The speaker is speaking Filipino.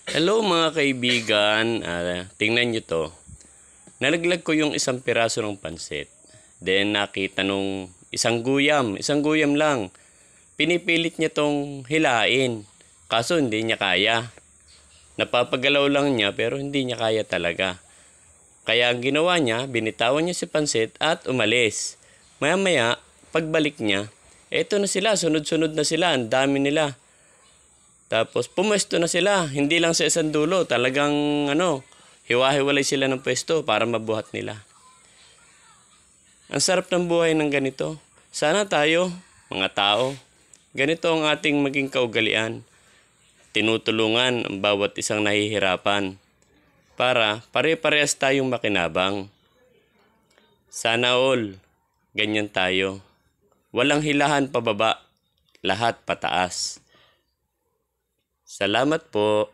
Hello mga kaibigan, tingnan nyo to. Nalaglag ko yung isang piraso ng pansit. Then nakita nung isang guyam lang. Pinipilit niya tong hilain. Kaso hindi niya kaya. Napapagalaw lang niya pero hindi niya kaya talaga. Kaya ang ginawa niya, binitawan niya si pansit at umalis. Maya-maya, pagbalik niya, eto na sila, sunod-sunod na sila, ang dami nila. Tapos pumuesto na sila, hindi lang sa isang dulo, talagang hiwa-hiwalay sila ng pwesto para mabuhat nila. Ang sarap ng buhay ng ganito. Sana tayo, mga tao, ganito ang ating maging kaugalian. Tinutulungan ang bawat isang nahihirapan para pare-parehas tayong makinabang. Sana all, ganyan tayo. Walang hilahan pababa, lahat pataas. Salamat po.